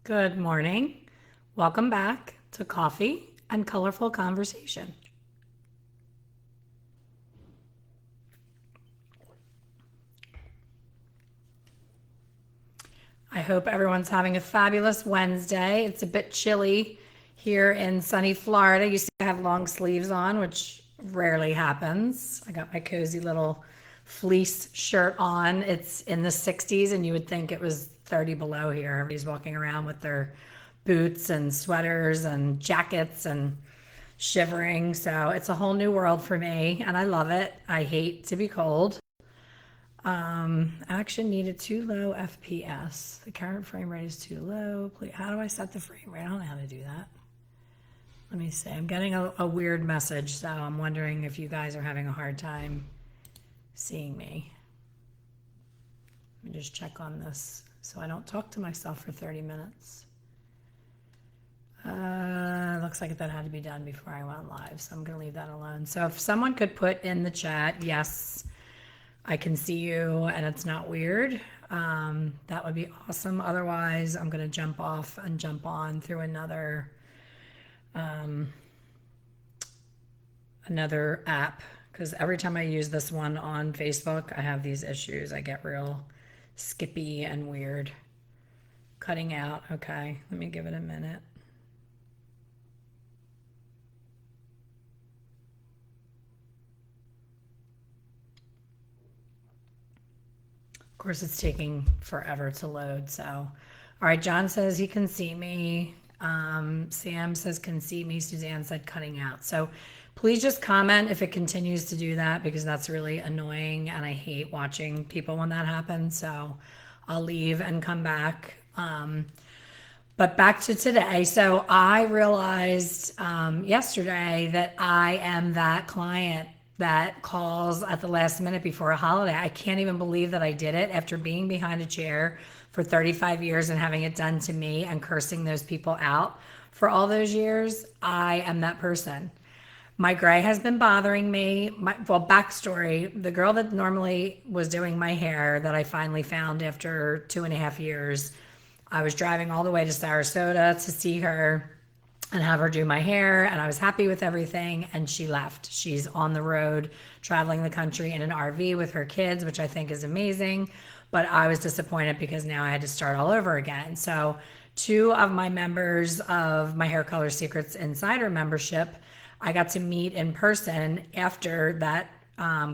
Good morning. Welcome back to Coffee and Colorful Conversation. I hope everyone's having a fabulous Wednesday. It's a bit chilly here in sunny Florida. You see, I have long sleeves on, which rarely happens. I got my cozy little fleece shirt on. It's in the 60s, and you would think it was 30 below here. Everybody's walking around with their boots and sweaters and jackets and shivering. So it's a whole new world for me, and I love it. I hate to be cold. Action needed too low FPS. The current frame rate is too low. Please, how do I set the frame rate? I don't know how to do that. Let me see. I'm getting a weird message, so I'm wondering if you guys are having a hard time seeing me. Let me just check on this so I don't talk to myself for 30 minutes. Looks like that had to be done before I went live, so I'm going to leave that alone. So if someone could put in the chat, yes, I can see you and it's not weird, that would be awesome. Otherwise, I'm going to jump off and jump on through another app, because every time I use this one on Facebook, I have these issues. I get real skippy and weird. Cutting out. Okay, let me give it a minute. Of course, it's taking forever to load. So, all right, John says he can see me. Sam says can see me. Suzanne said cutting out. So please just comment if it continues to do that, because that's really annoying and I hate watching people when that happens. So I'll leave and come back. But back to today. So I realized yesterday that I am that client that calls at the last minute before a holiday. I can't even believe that I did it after being behind a chair for 35 years and having it done to me and cursing those people out for all those years. I am that person. My gray has been bothering me. Backstory, the girl that normally was doing my hair that I finally found after 2.5 years, I was driving all the way to Sarasota to see her and have her do my hair, and I was happy with everything, and she left. She's on the road traveling the country in an RV with her kids, which I think is amazing, but I was disappointed because now I had to start all over again. So two of my members of my Hair Color Secrets Insider membership, I got to meet in person after that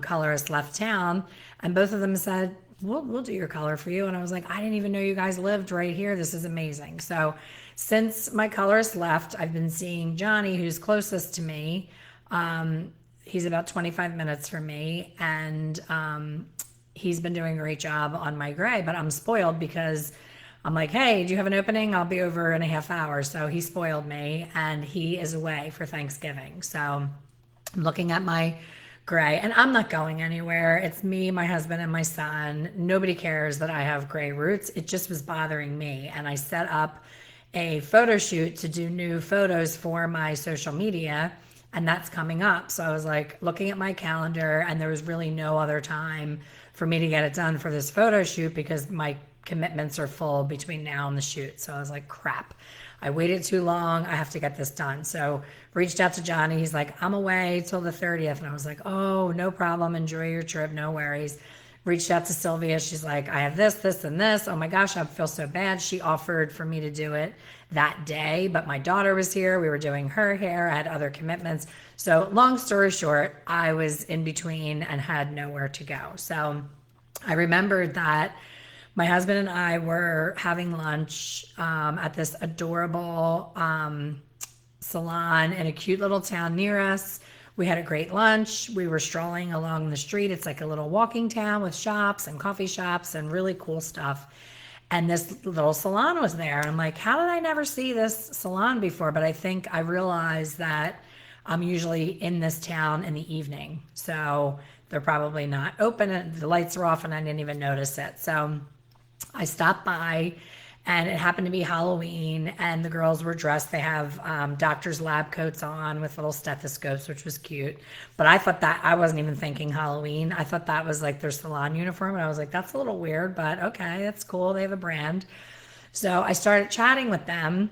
colorist left town, and both of them said, we'll do your color for you. And I was like, I didn't even know you guys lived right here. This is amazing. So since my colorist left, I've been seeing Johnny, who's closest to me. He's about 25 minutes from me, and he's been doing a great job on my gray, but I'm spoiled because I'm like, hey, do you have an opening? I'll be over in a half hour. So he spoiled me, and he is away for Thanksgiving. So I'm looking at my gray, and I'm not going anywhere. It's me, my husband, and my son. Nobody cares that I have gray roots. It just was bothering me. And I set up a photo shoot to do new photos for my social media, and that's coming up. So I was like looking at my calendar, and there was really no other time for me to get it done for this photo shoot because my commitments are full between now and the shoot. So I was like, crap, I waited too long. I have to get this done. So reached out to Johnny. He's like, I'm away till the 30th. And I was like, oh, no problem. Enjoy your trip. No worries. Reached out to Sylvia. She's like, I have this, this, and this. Oh my gosh, I feel so bad. She offered for me to do it that day, but my daughter was here. We were doing her hair. I had other commitments. So long story short, I was in between and had nowhere to go. So I remembered that my husband and I were having lunch at this adorable salon in a cute little town near us. We had a great lunch. We were strolling along the street. It's like a little walking town with shops and coffee shops and really cool stuff. And this little salon was there. I'm like, how did I never see this salon before? But I think I realized that I'm usually in this town in the evening. So they're probably not open and the lights are off and I didn't even notice it. So I stopped by, and it happened to be Halloween, and the girls were dressed. They have doctor's lab coats on with little stethoscopes, which was cute. But I thought that, I wasn't even thinking Halloween. I thought that was like their salon uniform, and I was like, that's a little weird, but okay, that's cool. They have a brand. So I started chatting with them.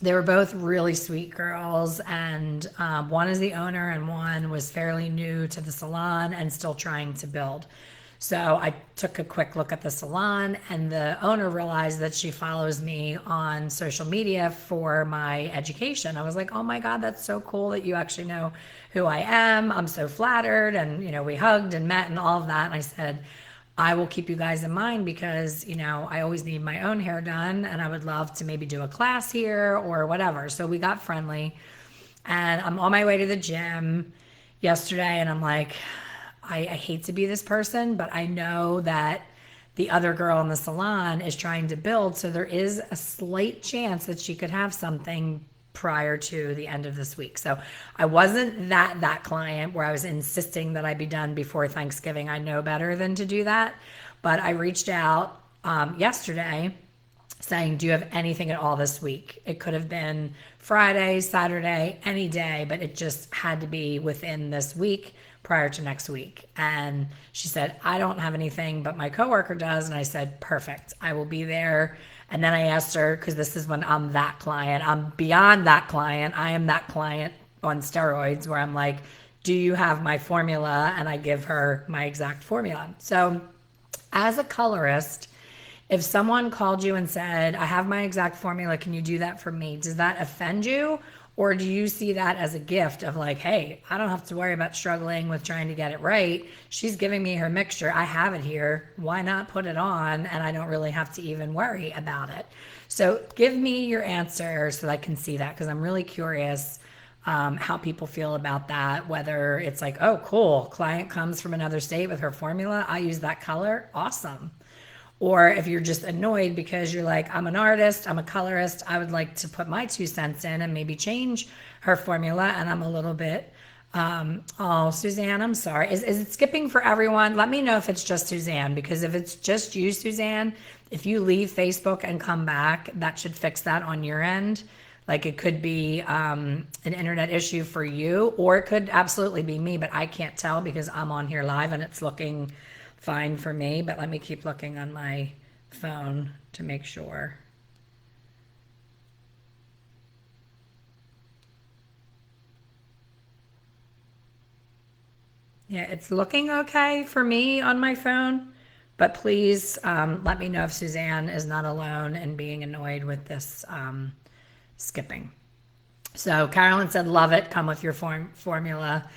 They were both really sweet girls, and one is the owner, and one was fairly new to the salon and still trying to build. So I took a quick look at the salon, and the owner realized that she follows me on social media for my education. I was like, oh my God, that's so cool that you actually know who I am. I'm so flattered. And, we hugged and met and all of that. And I said, I will keep you guys in mind because, I always need my own hair done and I would love to maybe do a class here or whatever. So we got friendly, and I'm on my way to the gym yesterday, and I'm like, I hate to be this person, but I know that the other girl in the salon is trying to build. So there is a slight chance that she could have something prior to the end of this week. So I wasn't that client where I was insisting that I be done before Thanksgiving. I know better than to do that. But I reached out yesterday saying, do you have anything at all this week? It could have been Friday, Saturday, any day, but it just had to be within this week prior to next week. And she said, I don't have anything, but my coworker does. And I said, perfect, I will be there. And then I asked her, because this is when I'm that client, I'm beyond that client. I am that client on steroids where I'm like, do you have my formula? And I give her my exact formula. So as a colorist, if someone called you and said, I have my exact formula, can you do that for me? Does that offend you? Or do you see that as a gift of like, hey, I don't have to worry about struggling with trying to get it right. She's giving me her mixture. I have it here. Why not put it on? And I don't really have to even worry about it. So give me your answer so that I can see that, because I'm really curious how people feel about that. Whether it's like, oh, cool, client comes from another state with her formula. I use that color. Awesome. Or if you're just annoyed because you're like, I'm an artist, I'm a colorist, I would like to put my 2 cents in and maybe change her formula. And I'm a little bit, oh, Suzanne, I'm sorry. Is it skipping for everyone? Let me know if it's just Suzanne, because if it's just you, Suzanne, if you leave Facebook and come back, that should fix that on your end. Like it could be an internet issue for you, or it could absolutely be me, but I can't tell because I'm on here live and it's looking fine for me. But let me keep looking on my phone to make sure. Yeah, it's looking okay for me on my phone, but please let me know if Suzanne is not alone in being annoyed with this skipping. So Carolyn said, love it, come with your formula.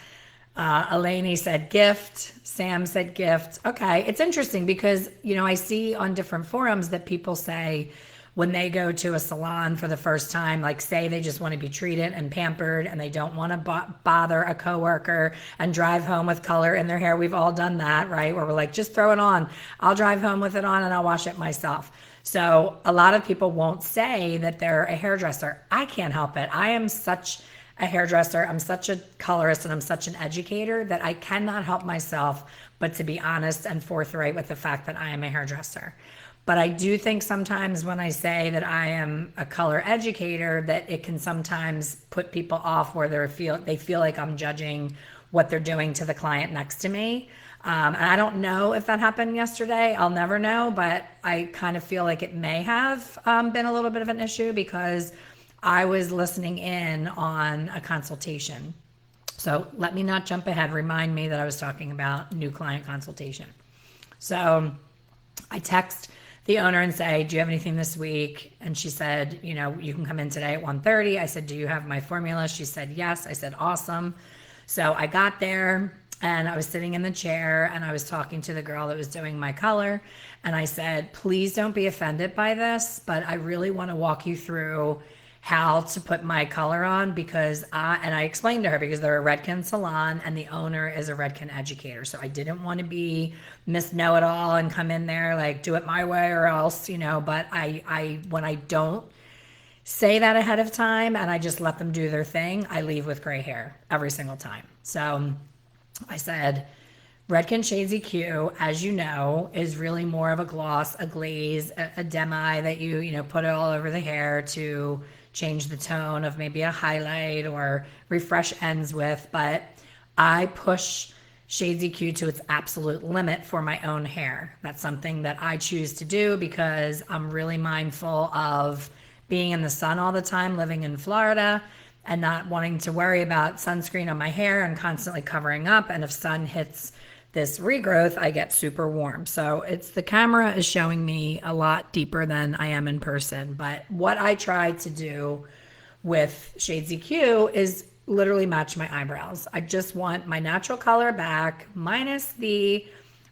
Eleni said gift. Sam said gift. Okay, it's interesting because, I see on different forums that people say when they go to a salon for the first time, like say they just want to be treated and pampered and they don't want to bother a coworker and drive home with color in their hair. We've all done that, right? Where we're like, just throw it on. I'll drive home with it on and I'll wash it myself. So a lot of people won't say that they're a hairdresser. I can't help it. I am such a hairdresser, I'm such a colorist, and I'm such an educator that I cannot help myself but to be honest and forthright with the fact that I am a hairdresser. But I do think sometimes when I say that I am a color educator, that it can sometimes put people off where they feel like I'm judging what they're doing to the client next to me. And I don't know if that happened yesterday. I'll never know, but I kind of feel like it may have been a little bit of an issue because I was listening in on a consultation. So let me not jump ahead. Remind me that I was talking about new client consultation. So I text the owner and say, do you have anything this week? And she said, you can come in today at 1:30. I said, do you have my formula? She said, yes. I said, awesome. So I got there and I was sitting in the chair and I was talking to the girl that was doing my color. And I said, please don't be offended by this, but I really want to walk you through how to put my color on because I explained to her because they're a Redken salon and the owner is a Redken educator. So I didn't want to be Miss Know-It-All and come in there like do it my way or else, but I when I don't say that ahead of time and I just let them do their thing, I leave with gray hair every single time. So I said, Redken Shades EQ, as you know, is really more of a gloss, a glaze, a demi that you put it all over the hair to change the tone of maybe a highlight or refresh ends with. But I push Shades EQ to its absolute limit for my own hair. That's something that I choose to do because I'm really mindful of being in the sun all the time, living in Florida, and not wanting to worry about sunscreen on my hair and constantly covering up. And if sun hits this regrowth, I get super warm. So it's the camera is showing me a lot deeper than I am in person. But what I try to do with Shades EQ is literally match my eyebrows. I just want my natural color back minus the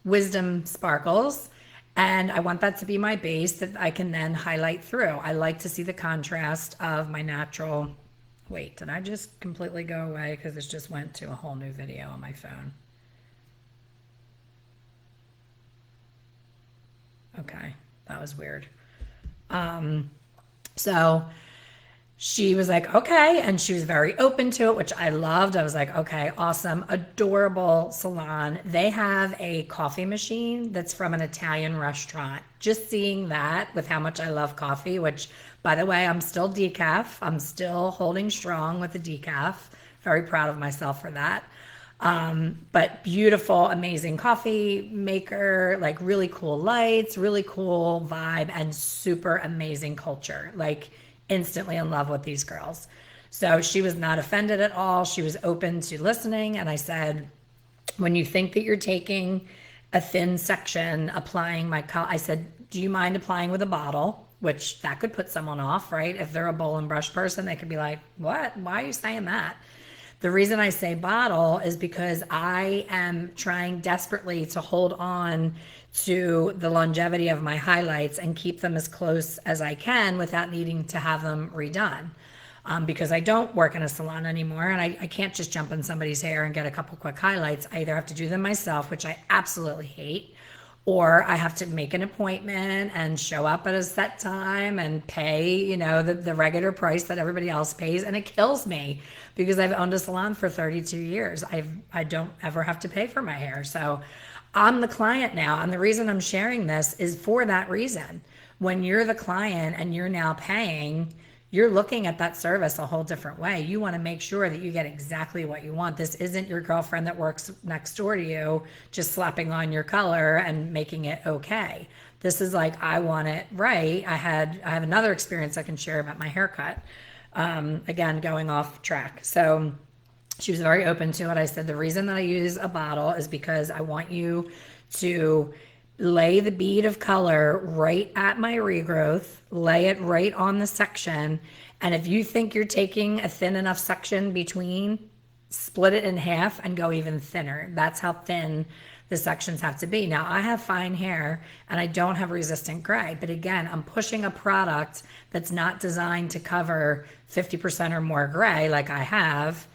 wisdom sparkles. And I want that to be my base that I can then highlight through. I like to see the contrast of my natural. Wait, did I just completely go away? Because it just went to a whole new video on my phone. Okay, that was weird. So she was like, okay. And she was very open to it, which I loved. I was like, okay, awesome. Adorable salon. They have a coffee machine that's from an Italian restaurant. Just seeing that with how much I love coffee, which, by the way, I'm still decaf. I'm still holding strong with the decaf. Very proud of myself for that. But beautiful, amazing coffee maker, like really cool lights, really cool vibe, and super amazing culture. Like, instantly in love with these girls. So she was not offended at all. She was open to listening. And I said, when you think that you're taking a thin section, applying my color, I said, do you mind applying with a bottle? Which that could put someone off, right? If they're a bowl and brush person, they could be like, what? Why are you saying that? The reason I say bottle is because I am trying desperately to hold on to the longevity of my highlights and keep them as close as I can without needing to have them redone. Because I don't work in a salon anymore and I can't just jump in somebody's hair and get a couple quick highlights. I either have to do them myself, which I absolutely hate, or I have to make an appointment and show up at a set time and pay, the regular price that everybody else pays. And it kills me because I've owned a salon for 32 years. I don't ever have to pay for my hair. So I'm the client now. And the reason I'm sharing this is for that reason. When you're the client and you're now paying, you're looking at that service a whole different way. You want to make sure that you get exactly what you want. This isn't your girlfriend that works next door to you just slapping on your color and making it okay. This is like, I want it right. I have another experience I can share about my haircut. Again, going off track. So she was very open to it. I said, the reason that I use a bottle is because I want you to lay the bead of color right at my regrowth, lay it right on the section. And if you think you're taking a thin enough section between, split it in half and go even thinner. That's how thin the sections have to be. Now, I have fine hair and I don't have resistant gray, but again, I'm pushing a product that's not designed to cover 50% or more gray like I have,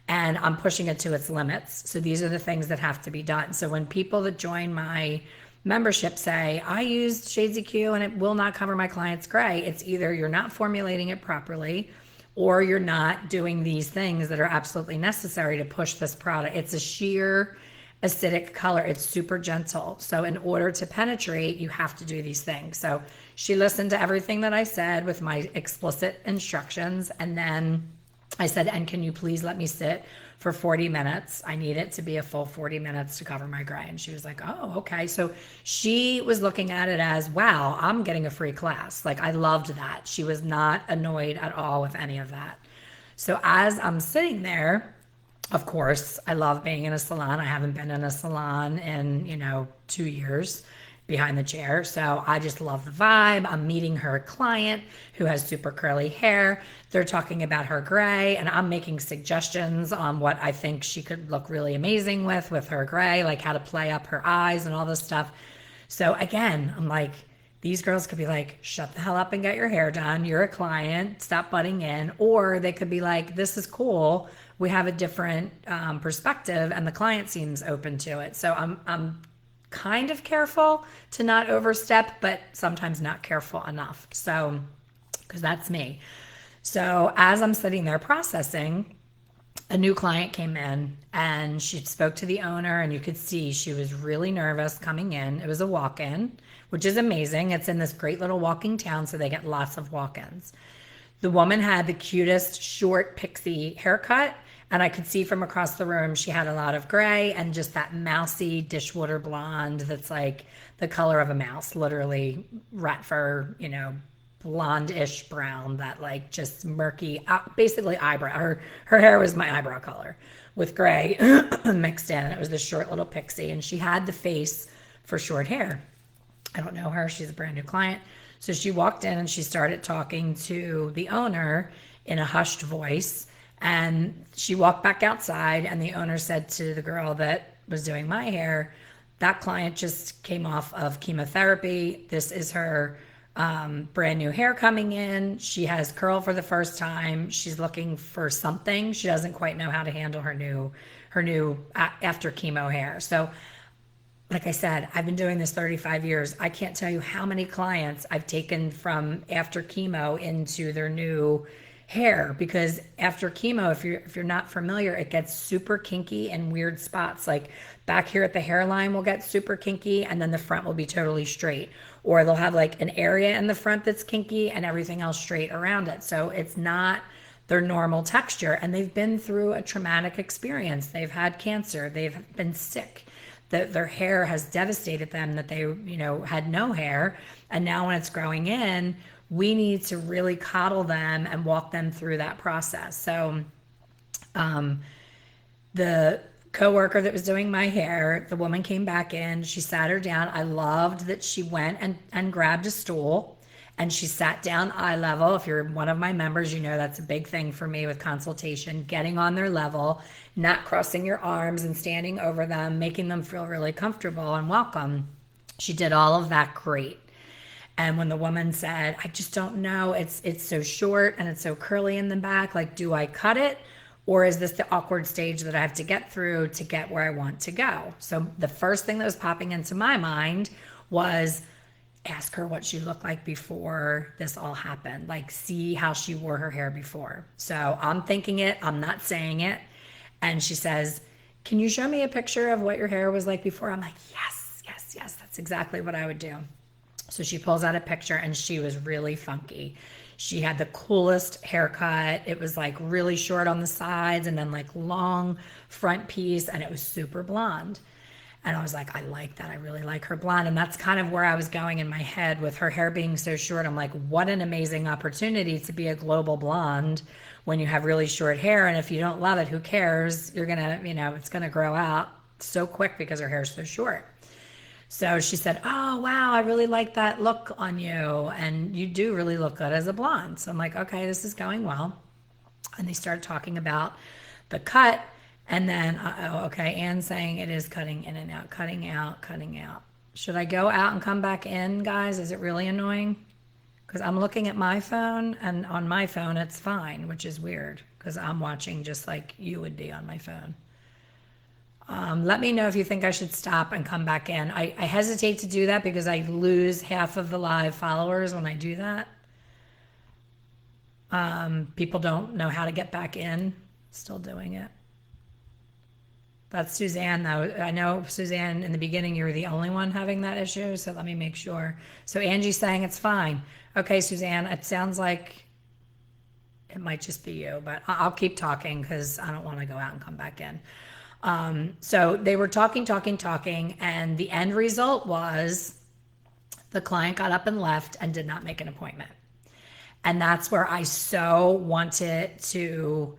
and I'm pushing it to its limits. So these are the things that have to be done. So when people that join my membership say, I used Shades EQ and it will not cover my client's gray, it's either you're not formulating it properly or you're not doing these things that are absolutely necessary to push this product. It's a sheer acidic color. It's super gentle. So in order to penetrate, you have to do these things. So she listened to everything that I said with my explicit instructions. And then I said, and can you please let me sit for 40 minutes? I need it to be a full 40 minutes to cover my gray. And she was like, oh, okay. So she was looking at it as, wow, I'm getting a free class. Like, I loved that. She was not annoyed at all with any of that. So as I'm sitting there, of course, I love being in a salon. I haven't been in a salon in, 2 years behind the chair. So I just love the vibe. I'm meeting her client who has super curly hair. They're talking about her gray and I'm making suggestions on what I think she could look really amazing with her gray, like how to play up her eyes and all this stuff. So again, I'm like, these girls could be like, shut the hell up and get your hair done. You're a client, stop butting in. Or they could be like, this is cool. We have a different perspective and the client seems open to it. So I'm kind of careful to not overstep, but sometimes not careful enough. So, because that's me. So as I'm sitting there processing, a new client came in and she spoke to the owner and you could see she was really nervous coming in. It was a walk-in, which is amazing. It's in this great little walking town, so they get lots of walk-ins. The woman had the cutest short pixie haircut And I could see from across the room she had a lot of gray and just that mousy dishwater blonde that's like the color of a mouse, literally rat fur, blonde-ish brown, that like just murky, basically eyebrow. Her hair was my eyebrow color with gray mixed in. And it was this short little pixie, and she had the face for short hair. I don't know her. She's a brand new client. So she walked in and she started talking to the owner in a hushed voice. And she walked back outside, and the owner said to the girl that was doing my hair, that client just came off of chemotherapy. This is her brand new hair coming in. She has curl for the first time. She's looking for something. She doesn't quite know how to handle her new after chemo hair. So like I said, I've been doing this 35 years. I can't tell you how many clients I've taken from after chemo into their new hair, because after chemo, if you're not familiar, it gets super kinky and weird spots. Like back here at the hairline will get super kinky, and then the front will be totally straight. Or they'll have like an area in the front that's kinky and everything else straight around it. So it's not their normal texture, and they've been through a traumatic experience. They've had cancer, they've been sick. Their hair has devastated them, that they, had no hair. And now when it's growing in, we need to really coddle them and walk them through that process. So the coworker that was doing my hair, the woman came back in, she sat her down. I loved that she went and grabbed a stool and she sat down eye level. If you're one of my members, that's a big thing for me with consultation, getting on their level, not crossing your arms and standing over them, making them feel really comfortable and welcome. She did all of that great. And when the woman said, I just don't know, it's so short and it's so curly in the back, like, do I cut it? Or is this the awkward stage that I have to get through to get where I want to go? So the first thing that was popping into my mind was, ask her what she looked like before this all happened. Like, see how she wore her hair before. So I'm thinking it, I'm not saying it. And she says, can you show me a picture of what your hair was like before? I'm like, yes, that's exactly what I would do. So she pulls out a picture, and she was really funky. She had the coolest haircut. It was like really short on the sides and then like long front piece, and it was super blonde. And I was like, I like that. I really like her blonde. And that's kind of where I was going in my head with her hair being so short. I'm like, what an amazing opportunity to be a global blonde when you have really short hair. And if you don't love it, who cares? You're going to, it's going to grow out so quick because her hair is so short. So she said, oh, wow, I really like that look on you. And you do really look good as a blonde. So I'm like, okay, this is going well. And they started talking about the cut. And then, okay, Anne's saying it is cutting in and out, cutting out, cutting out. Should I go out and come back in, guys? Is it really annoying? Because I'm looking at my phone, and on my phone it's fine, which is weird because I'm watching just like you would be on my phone. Let me know if you think I should stop and come back in. I hesitate to do that because I lose half of the live followers when I do that. People don't know how to get back in. Still doing it. That's Suzanne, though. I know, Suzanne, in the beginning, you were the only one having that issue, so let me make sure. So Angie's saying it's fine. Okay, Suzanne, it sounds like it might just be you, but I'll keep talking because I don't want to go out and come back in. So they were talking, and the end result was the client got up and left and did not make an appointment. And that's where I so wanted to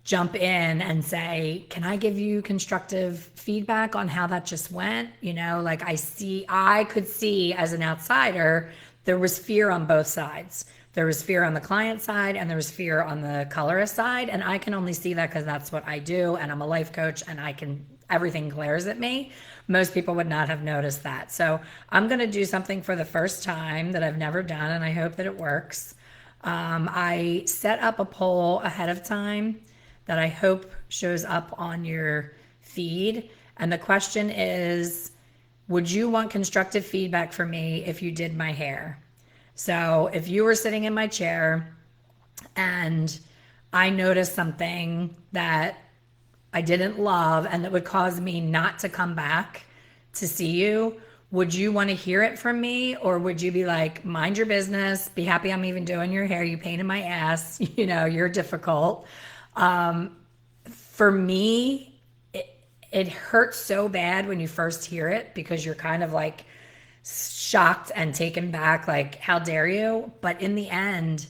jump in and say, can I give you constructive feedback on how that just went? Like I could see as an outsider, there was fear on both sides. There was fear on the client side and there was fear on the colorist side. And I can only see that because that's what I do. And I'm a life coach and everything glares at me. Most people would not have noticed that. So I'm going to do something for the first time that I've never done, and I hope that it works. I set up a poll ahead of time that I hope shows up on your feed. And the question is, would you want constructive feedback from me if you did my hair? So if you were sitting in my chair and I noticed something that I didn't love and that would cause me not to come back to see you, would you want to hear it from me? Or would you be like, mind your business, be happy I'm even doing your hair, you pain in my ass, you're difficult. for me, it hurts so bad when you first hear it because you're kind of like shocked and taken back, like, how dare you? But in the end,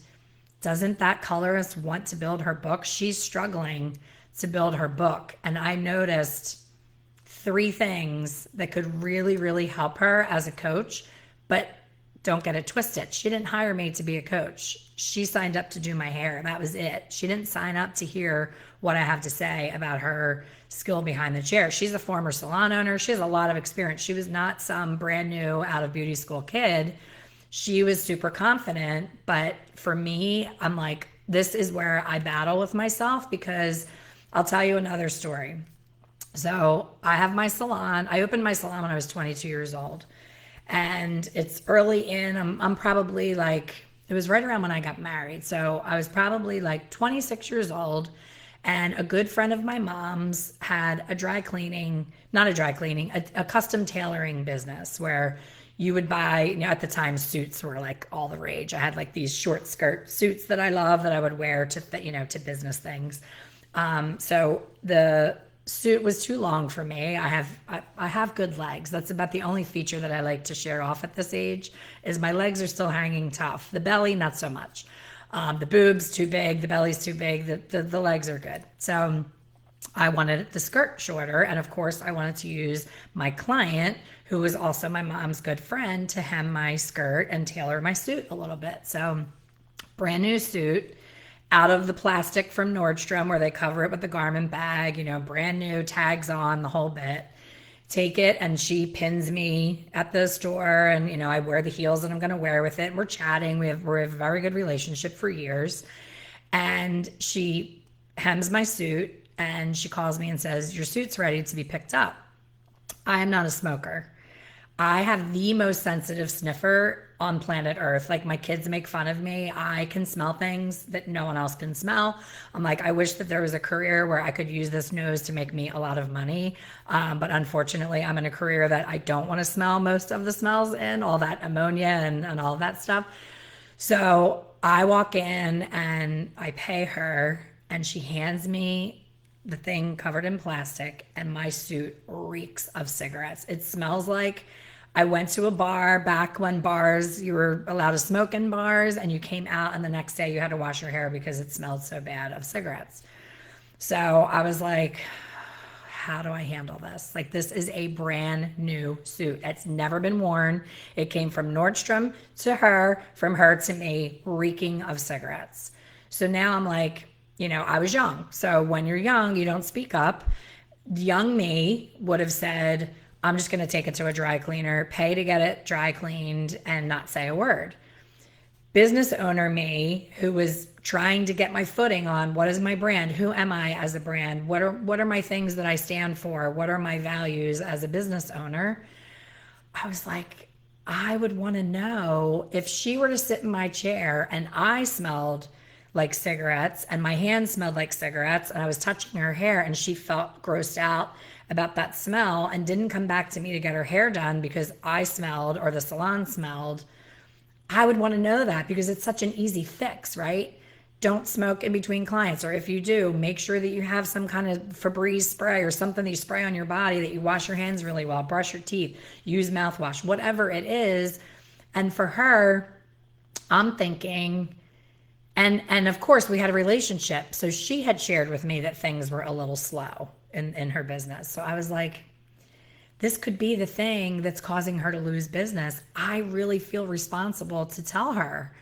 doesn't that colorist want to build her book? She's struggling to build her book. And I noticed three things that could really, really help her as a coach, but don't get it twisted. She didn't hire me to be a coach. She signed up to do my hair. That was it. She didn't sign up to hear what I have to say about her skill behind the chair. She's a former salon owner. She has a lot of experience. She was not some brand new out of beauty school kid. She was super confident. But for me, I'm like, this is where I battle with myself, because I'll tell you another story. So I have my salon. I opened my salon when I was 22 years old. And it's early in, I'm probably like, it was right around when I got married. So I was probably like 26 years old. And a good friend of my mom's had a dry cleaning, not a dry cleaning, a custom tailoring business where you would buy, at the time, suits were like all the rage. I had like these short skirt suits that I love that I would wear to, to business things. So the suit was too long for me. I have good legs. That's about the only feature that I like to share off at this age, is my legs are still hanging tough. The belly, not so much. The boobs too big, the belly's too big, the legs are good. So I wanted the skirt shorter, and of course I wanted to use my client, who was also my mom's good friend, to hem my skirt and tailor my suit a little bit. So brand new suit, out of the plastic from Nordstrom where they cover it with the garment bag, brand new, tags on, the whole bit. Take it, and she pins me at the store, and I wear the heels that I'm going to wear with it. We're chatting. We're a very good relationship for years. And she hems my suit, and she calls me and says, "Your suit's ready to be picked up." I am not a smoker. I have the most sensitive sniffer on planet Earth. Like, my kids make fun of me. I can smell things that no one else can smell. I'm like, I wish that there was a career where I could use this nose to make me a lot of money. But unfortunately, I'm in a career that I don't want to smell most of the smells in, all that ammonia and all that stuff. So I walk in and I pay her, and she hands me the thing covered in plastic, and my suit reeks of cigarettes. It smells like I went to a bar back when bars, you were allowed to smoke in bars, and you came out and the next day you had to wash your hair because it smelled so bad of cigarettes. So I was like, how do I handle this? Like, this is a brand new suit. It's never been worn. It came from Nordstrom to her, from her to me, reeking of cigarettes. So now I'm like, I was young. So when you're young, you don't speak up. Young me would have said, I'm just going to take it to a dry cleaner, pay to get it dry cleaned, and not say a word. Business owner me, who was trying to get my footing on, what is my brand? Who am I as a brand? What are my things that I stand for? What are my values as a business owner? I was like, I would want to know, if she were to sit in my chair and I smelled like cigarettes and my hands smelled like cigarettes and I was touching her hair and she felt grossed out about that smell and didn't come back to me to get her hair done because I smelled or the salon smelled, I would want to know that, because it's such an easy fix, right? Don't smoke in between clients, or if you do, make sure that you have some kind of Febreze spray or something that you spray on your body, that you wash your hands really well, brush your teeth, use mouthwash, whatever it is. And for her, I'm thinking, and of course we had a relationship, so she had shared with me that things were a little slow in her business. So I was like, this could be the thing that's causing her to lose business. I really feel responsible to tell her.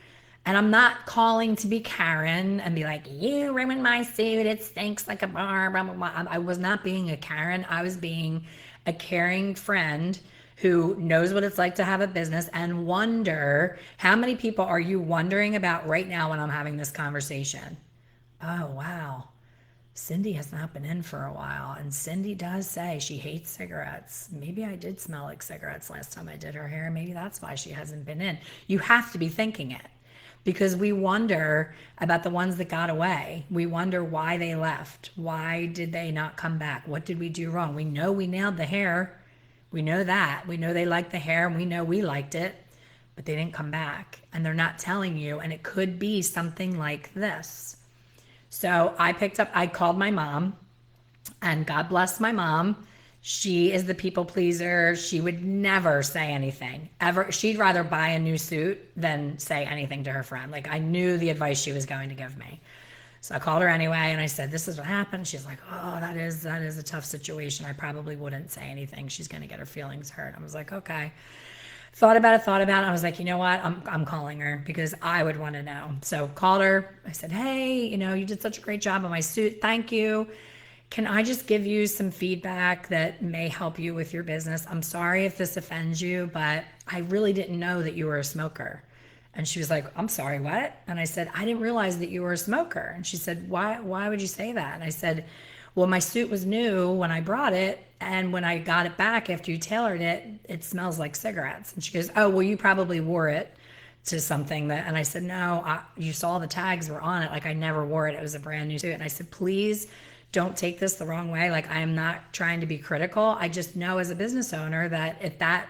And I'm not calling to be Karen and be like, you ruined my suit, it stinks like a bar, blah, blah, blah. I was not being a Karen. I was being a caring friend who knows what it's like to have a business and wonder, how many people are you wondering about right now when I'm having this conversation? Oh, wow. Cindy has not been in for a while, and Cindy does say she hates cigarettes. Maybe I did smell like cigarettes last time I did her hair. Maybe that's why she hasn't been in. You have to be thinking it, because we wonder about the ones that got away. We wonder why they left. Why did they not come back? What did we do wrong? We know we nailed the hair. We know that. We know they liked the hair, and we know we liked it, but they didn't come back, and they're not telling you, and it could be something like this. So I called my mom, And God bless my mom. She is the people pleaser. She would never say anything ever. She'd rather buy a new suit than say anything to her friend. Like, I knew the advice she was going to give me. So I called her anyway and I said, this is what happened. She's like, oh, that is a tough situation. I probably wouldn't say anything. She's going to get her feelings hurt. I was like, okay. Thought about it. I was like, you know what? I'm calling her because I would want to know. So called her. I said, hey, you did such a great job on my suit. Thank you. Can I just give you some feedback that may help you with your business? I'm sorry if this offends you, but I really didn't know that you were a smoker. And she was like, I'm sorry, what? And I said, I didn't realize that you were a smoker. And she said, why would you say that? And I said, well, my suit was new when I brought it. And when I got it back after you tailored it, it smells like cigarettes. And she goes, oh, well, you probably wore it to something that, and I said, no, you saw the tags were on it. Like, I never wore it. It was a brand new suit. And I said, please don't take this the wrong way. Like, I am not trying to be critical. I just know as a business owner that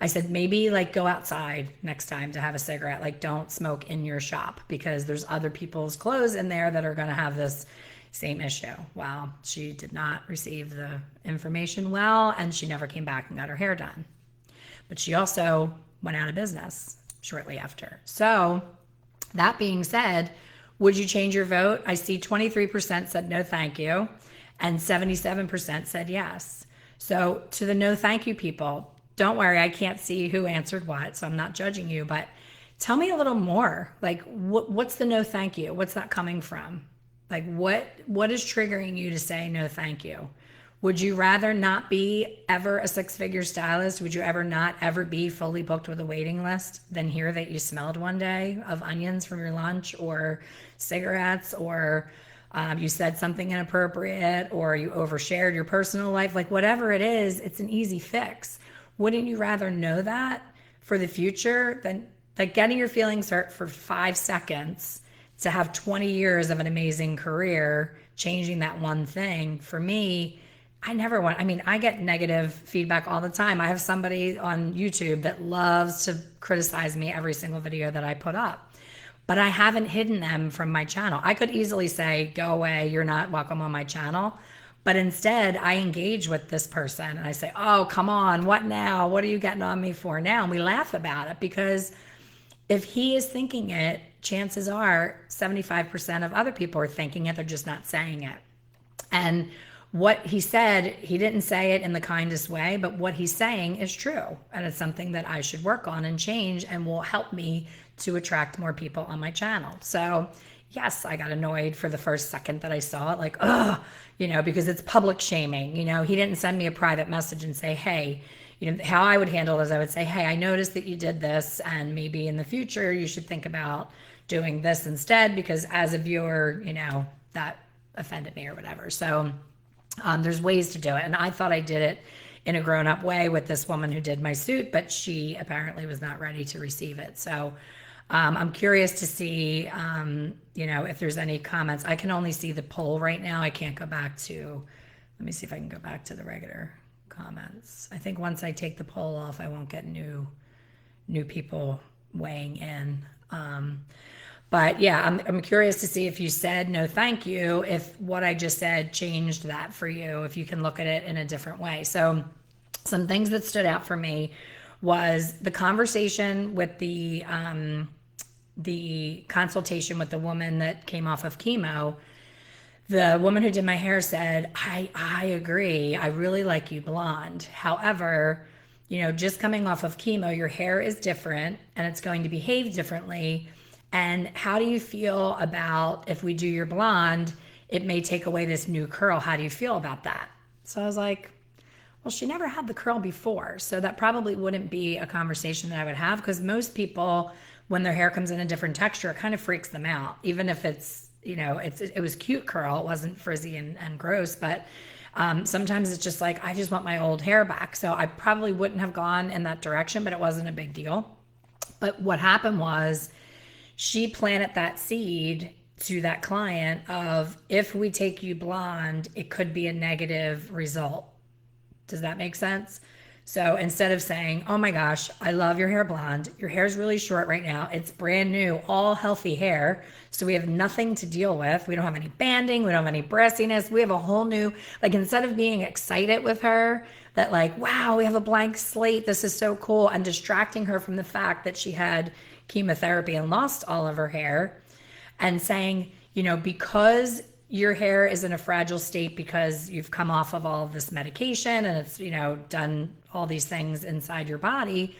I said, maybe like go outside next time to have a cigarette. Like, don't smoke in your shop because there's other people's clothes in there that are going to have this same issue. Well, she did not receive the information well, and she never came back and got her hair done. But she also went out of business shortly after. So that being said, would you change your vote? I see 23% said no, thank you, and 77% said yes. So to the no, thank you people, don't worry, I can't see who answered what, so I'm not judging you, but tell me a little more. Like, what's the no, thank you? What's that coming from? Like, what is triggering you to say no, thank you? Would you rather not be ever a six-figure stylist? Would you ever not ever be fully booked with a waiting list than hear that you smelled one day of onions from your lunch or cigarettes or you said something inappropriate or you overshared your personal life? Like, whatever it is, it's an easy fix. Wouldn't you rather know that for the future than like getting your feelings hurt for 5 seconds to have 20 years of an amazing career changing that one thing? For me, I get negative feedback all the time. I have somebody on YouTube that loves to criticize me every single video that I put up, but I haven't hidden them from my channel. I could easily say, go away, you're not welcome on my channel. But instead, I engage with this person and I say, oh, come on, what now? What are you getting on me for now? And we laugh about it because if he is thinking it, chances are 75% of other people are thinking it, they're just not saying it. And what he said, he didn't say it in the kindest way, but what he's saying is true. And it's something that I should work on and change and will help me to attract more people on my channel. So yes, I got annoyed for the first second that I saw it, like, because it's public shaming. He didn't send me a private message and say, hey, how I would handle it is I would say, hey, I noticed that you did this and maybe in the future you should think about doing this instead because as a viewer, that offended me or whatever. So there's ways to do it. And I thought I did it in a grown-up way with this woman who did my suit, but she apparently was not ready to receive it. So I'm curious to see, if there's any comments. I can only see the poll right now. I can't go back to, let me see if I can go back to the regular comments. I think once I take the poll off, I won't get new people weighing in. But yeah, I'm curious to see if you said no thank you, if what I just said changed that for you, if you can look at it in a different way. So some things that stood out for me was the conversation with the consultation with the woman that came off of chemo. The woman who did my hair said, I agree. I really like you blonde. However, just coming off of chemo, your hair is different and it's going to behave differently. And how do you feel about if we do your blonde, it may take away this new curl. How do you feel about that? So I was like, well, she never had the curl before. So that probably wouldn't be a conversation that I would have because most people, when their hair comes in a different texture, it kind of freaks them out. Even if it's, it was cute curl, it wasn't frizzy and gross, but sometimes it's just like, I just want my old hair back. So I probably wouldn't have gone in that direction, but it wasn't a big deal. But what happened was, she planted that seed to that client of if we take you blonde, it could be a negative result. Does that make sense? So instead of saying, oh my gosh, I love your hair blonde, your hair's really short right now, it's brand new, all healthy hair. So we have nothing to deal with. We don't have any banding, we don't have any brassiness. We have a whole new, like, instead of being excited with her that, like, wow, we have a blank slate, this is so cool, and distracting her from the fact that she had chemotherapy and lost all of her hair, and saying, because your hair is in a fragile state because you've come off of all of this medication and it's, done all these things inside your body,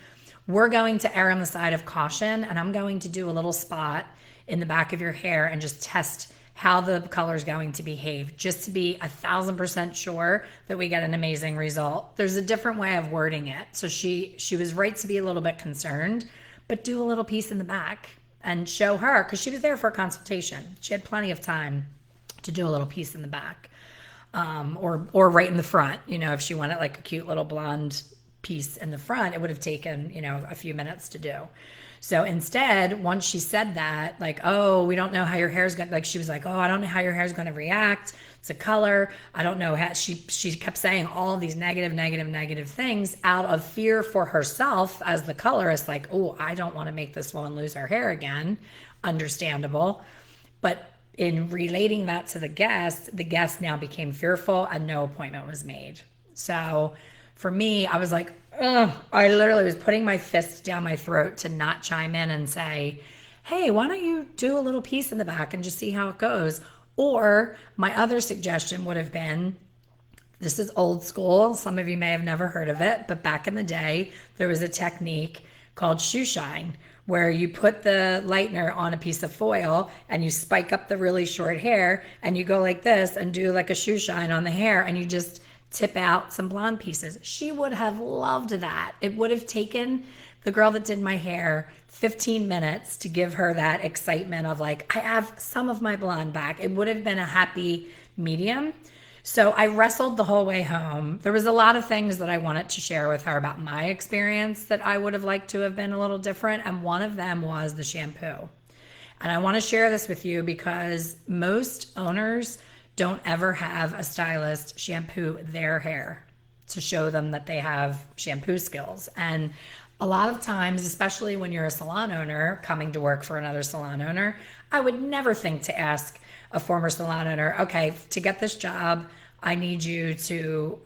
we're going to err on the side of caution. And I'm going to do a little spot in the back of your hair and just test how the color is going to behave, just to be 1,000% sure that we get an amazing result. There's a different way of wording it. So she was right to be a little bit concerned, but do a little piece in the back and show her, because she was there for a consultation. She had plenty of time to do a little piece in the back, or right in the front. If she wanted like a cute little blonde piece in the front, it would have taken a few minutes to do. So instead, once she said that, like, oh, we don't know how your hair's going to, like, she was like, oh, I don't know how your hair's going to react. It's a color. I don't know how, she kept saying all of these negative things out of fear for herself as the colorist, like, oh, I don't want to make this woman lose her hair again. Understandable. But in relating that to the guest now became fearful and no appointment was made. So for me, I was like, ugh, I literally was putting my fists down my throat to not chime in and say, hey, why don't you do a little piece in the back and just see how it goes? Or my other suggestion would have been, this is old school. Some of you may have never heard of it, but back in the day, there was a technique called shoe shine, where you put the lightener on a piece of foil and you spike up the really short hair and you go like this and do like a shoe shine on the hair and you just tip out some blonde pieces. She would have loved that. It would have taken the girl that did my hair 15 minutes to give her that excitement of like, I have some of my blonde back. It would have been a happy medium. So I wrestled the whole way home. There was a lot of things that I wanted to share with her about my experience that I would have liked to have been a little different. And one of them was the shampoo. And I want to share this with you because most owners don't ever have a stylist shampoo their hair to show them that they have shampoo skills. And a lot of times, especially when you're a salon owner coming to work for another salon owner, I would never think to ask a former salon owner, okay, to get this job, I need you to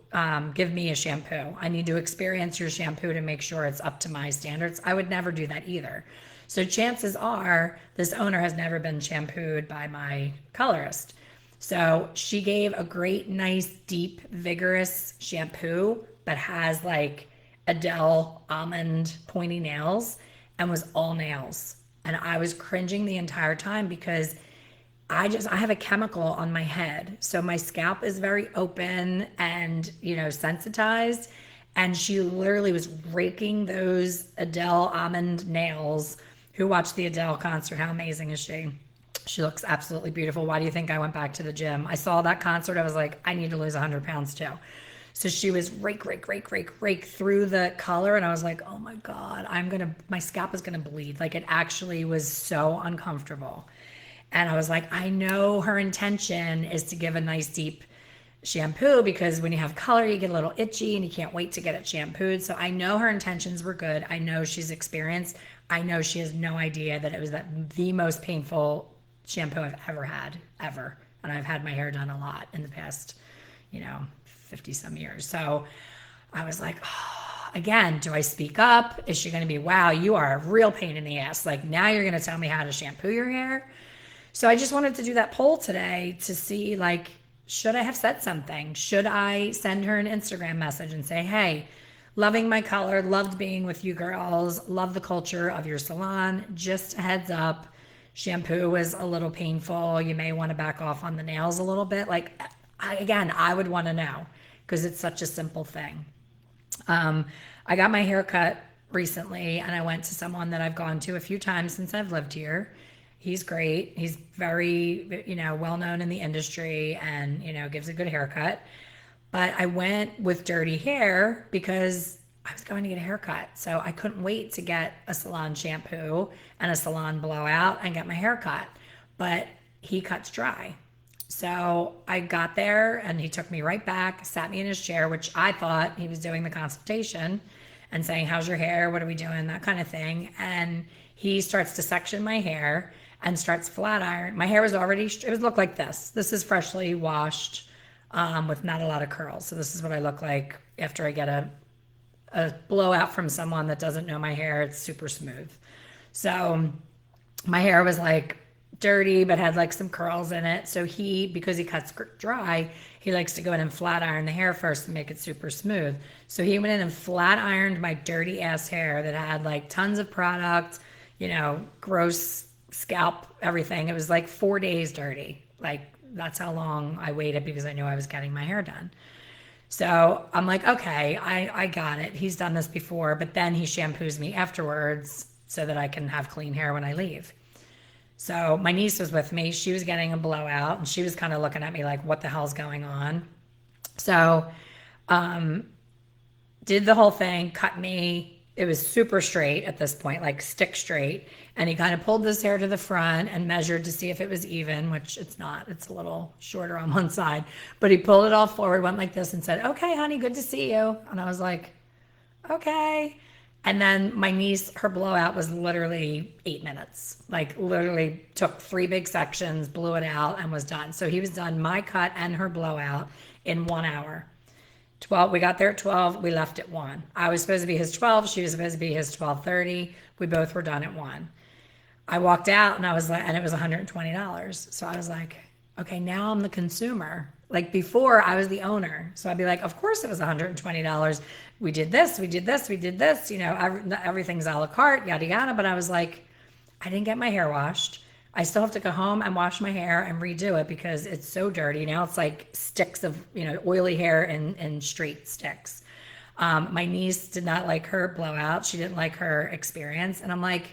give me a shampoo. I need to experience your shampoo to make sure it's up to my standards. I would never do that either. So chances are this owner has never been shampooed by my colorist. So she gave a great, nice, deep, vigorous shampoo that has like Adele almond pointy nails and was all nails. And I was cringing the entire time because I have a chemical on my head. So my scalp is very open and, sensitized. And she literally was raking those Adele almond nails. Who watched the Adele concert? How amazing is she? She looks absolutely beautiful. Why do you think I went back to the gym? I saw that concert. I was like, I need to lose 100 pounds too. So she was rake through the color. And I was like, oh my God, my scalp is going to bleed. Like it actually was so uncomfortable. And I was like, I know her intention is to give a nice deep shampoo because when you have color, you get a little itchy and you can't wait to get it shampooed. So I know her intentions were good. I know she's experienced. I know she has no idea that it was the most painful shampoo I've ever had, ever. And I've had my hair done a lot in the past, 50 some years. So I was like, oh, again, do I speak up? Is she going to be, wow, you are a real pain in the ass. Like now you're going to tell me how to shampoo your hair. So I just wanted to do that poll today to see, like, should I have said something? Should I send her an Instagram message and say, hey, loving my color, loved being with you girls, love the culture of your salon. Just a heads up, shampoo was a little painful. You may want to back off on the nails a little bit. Like, I would want to know because it's such a simple thing. I got my hair cut recently and I went to someone that I've gone to a few times since I've lived here. He's great. He's very, well known in the industry and, gives a good haircut. But I went with dirty hair because I was going to get a haircut. So I couldn't wait to get a salon shampoo and a salon blowout and get my hair cut. But he cuts dry. So I got there and he took me right back, sat me in his chair, which I thought he was doing the consultation and saying, how's your hair? What are we doing? That kind of thing. And he starts to section my hair and starts flat iron. My hair was already, it would look like this. This is freshly washed with not a lot of curls. So this is what I look like after I get a blowout from someone that doesn't know my hair. It's super smooth. So my hair was like dirty but had like some curls in it. So because he cuts dry, he likes to go in and flat iron the hair first and make it super smooth. So he went in and flat ironed my dirty ass hair that had like tons of product, gross scalp, everything. It was like 4 days dirty. Like that's how long I waited because I knew I was getting my hair done. So I'm like, okay, I got it. He's done this before, but then he shampoos me afterwards so that I can have clean hair when I leave. So my niece was with me. She was getting a blowout and she was kind of looking at me like, what the hell's going on? So did the whole thing, cut me. It was super straight at this point, like stick straight. And he kind of pulled this hair to the front and measured to see if it was even, which it's not. It's a little shorter on one side. But he pulled it all forward, went like this and said, okay, honey, good to see you. And I was like, okay. And then my niece, her blowout was literally 8 minutes. Like literally took 3 big sections, blew it out, and was done. So he was done my cut and her blowout in 1 hour. 12. We got there at 12. We left at 1. I was supposed to be his 12. She was supposed to be his 12:30. We both were done at 1. I walked out and I was like, and it was $120. So I was like, okay, now I'm the consumer. Like before, I was the owner. So I'd be like, of course it was $120. We did this, we did this, we did this. Everything's a la carte, yada yada. But I was like, I didn't get my hair washed. I still have to go home and wash my hair and redo it because it's so dirty. Now it's like sticks of, oily hair and straight sticks. My niece did not like her blowout. She didn't like her experience. And I'm like,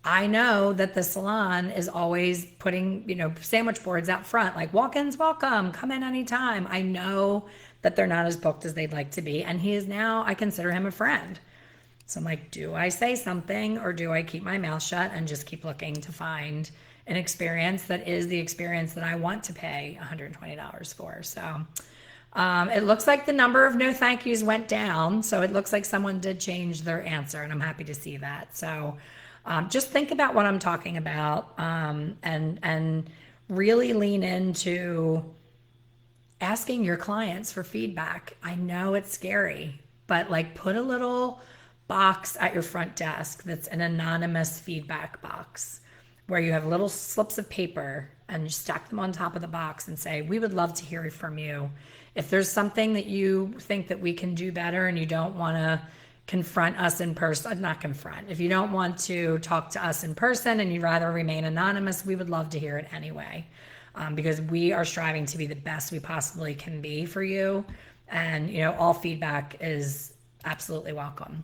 I know that the salon is always putting, sandwich boards out front, like walk-ins welcome, come in anytime. I know that they're not as booked as they'd like to be. And he is now, I consider him a friend. So I'm like, do I say something or do I keep my mouth shut and just keep looking to find an experience that is the experience that I want to pay $120 for? So it looks like the number of no thank yous went down. So it looks like someone did change their answer and I'm happy to see that. So just think about what I'm talking about and really lean into asking your clients for feedback. I know it's scary, but like put a little box at your front desk that's an anonymous feedback box where you have little slips of paper and you stack them on top of the box and say, we would love to hear from you. If there's something that you think that we can do better and you don't want to confront us in person, not confront, if you don't want to talk to us in person and you'd rather remain anonymous, we would love to hear it anyway. Because we are striving to be the best we possibly can be for you. And, all feedback is absolutely welcome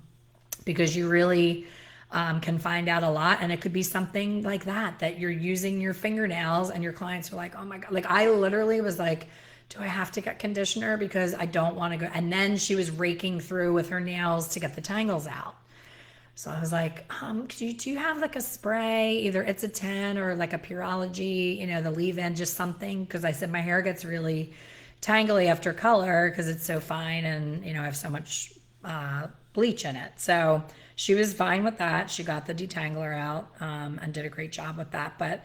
because you really can find out a lot. And it could be something like that you're using your fingernails and your clients are like, oh my God. Like I literally was like, do I have to get conditioner because I don't want to go? And then she was raking through with her nails to get the tangles out. So I was like, do you have like a spray, either It's a 10 or like a Pureology, the leave-in, just something? Because I said my hair gets really tangly after color because it's so fine and, I have so much bleach in it. So she was fine with that. She got the detangler out and did a great job with that. But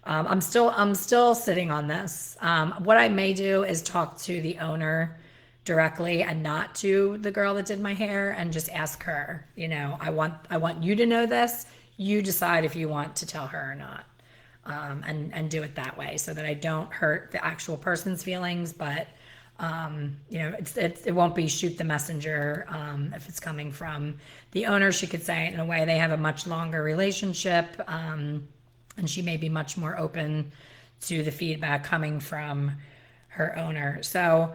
I'm still sitting on this. What I may do is talk to the owner directly and not to the girl that did my hair and just ask her, I want you to know this. You decide if you want to tell her or not. And do it that way so that I don't hurt the actual person's feelings, but it won't be shoot the messenger. If it's coming from the owner, she could say it in a way they have a much longer relationship. And she may be much more open to the feedback coming from her owner. So,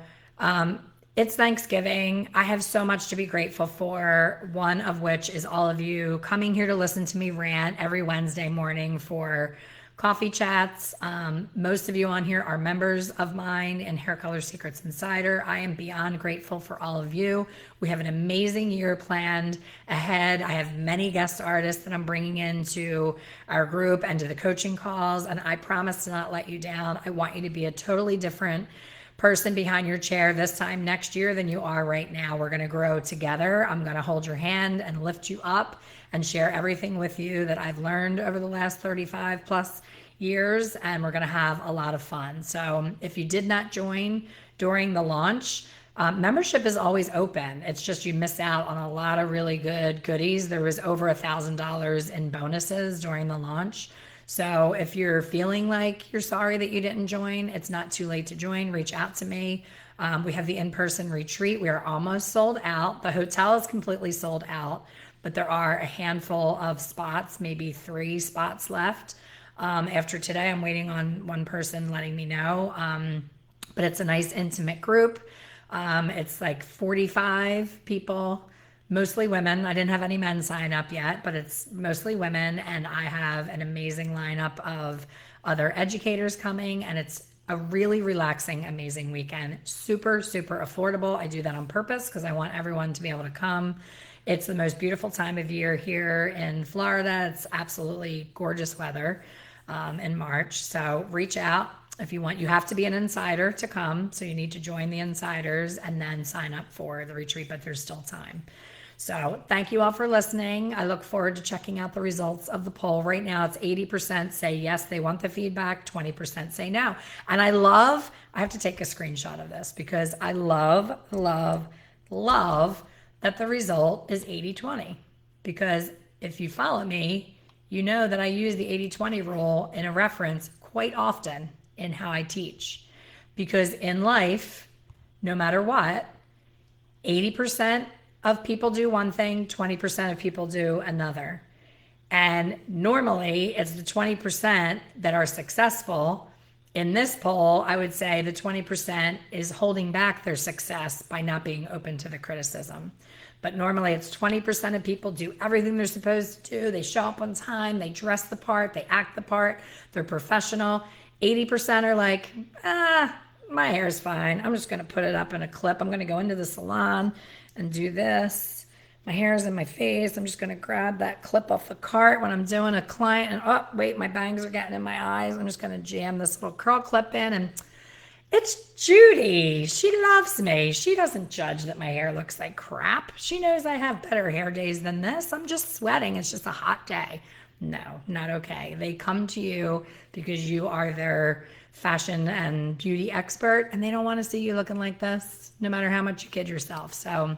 it's Thanksgiving. I have so much to be grateful for, one of which is all of you coming here to listen to me rant every Wednesday morning for coffee chats. Most of you on here are members of mine in Hair Color Secrets Insider. I am beyond grateful for all of you. We have an amazing year planned ahead. I have many guest artists that I'm bringing into our group and to the coaching calls, and I promise to not let you down. I want you to be a totally different person behind your chair this time next year than you are right now. We're going to grow together. I'm going to hold your hand and lift you up and share everything with you that I've learned over the last 35 plus years, and we're going to have a lot of fun. So if you did not join during the launch, membership is always open. It's just you miss out on a lot of really good goodies. There was over $1,000 in bonuses during the launch. So if you're feeling like you're sorry that you didn't join, it's not too late to join. Reach out to me. We have the in-person retreat. We are almost sold out. The hotel is completely sold out, but there are a handful of spots, maybe 3 spots left. After today, I'm waiting on one person letting me know. But it's a nice intimate group. It's like 45 people, mostly women. I didn't have any men sign up yet, but it's mostly women. And I have an amazing lineup of other educators coming, and it's a really relaxing, amazing weekend. Super, super affordable. I do that on purpose because I want everyone to be able to come. It's the most beautiful time of year here in Florida. It's absolutely gorgeous weather in March. So reach out if you want. You have to be an insider to come. So you need to join the insiders and then sign up for the retreat, but there's still time. So thank you all for listening. I look forward to checking out the results of the poll. Right now it's 80% say yes, they want the feedback, 20% say no. And I have to take a screenshot of this because I love that the result is 80-20. Because if you follow me, you know that I use the 80-20 rule in a reference quite often in how I teach. Because in life, no matter what, 80% of people do one thing, 20% of people do another. And normally it's the 20% that are successful. In this poll, I would say the 20% is holding back their success by not being open to the criticism. But normally it's 20% of people do everything they're supposed to do. They show up on time, they dress the part, they act the part, they're professional. 80% are like, my hair's fine. I'm just going to put it up in a clip. I'm going to go into the salon and do this. My hair's in my face. I'm just going to grab that clip off the cart when I'm doing a client. And oh, wait, my bangs are getting in my eyes. I'm just going to jam this little curl clip in. And it's Judy. She loves me. She doesn't judge that my hair looks like crap. She knows I have better hair days than this. I'm just sweating. It's just a hot day. No, not okay. They come to you because you are their fashion and beauty expert, and they don't want to see you looking like this, no matter how much you kid yourself. So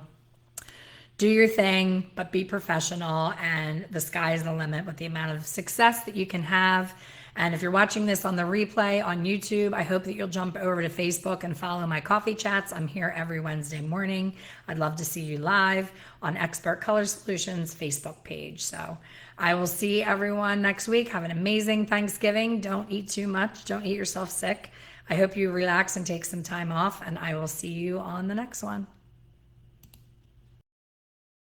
do your thing, but be professional, and the sky is the limit with the amount of success that you can have. And if you're watching this on the replay on YouTube, I hope that you'll jump over to Facebook and follow my coffee chats. I'm here every Wednesday morning. I'd love to see you live on Expert Color Solutions Facebook page. So I will see everyone next week. Have an amazing Thanksgiving. Don't eat too much. Don't eat yourself sick. I hope you relax and take some time off, and I will see you on the next one.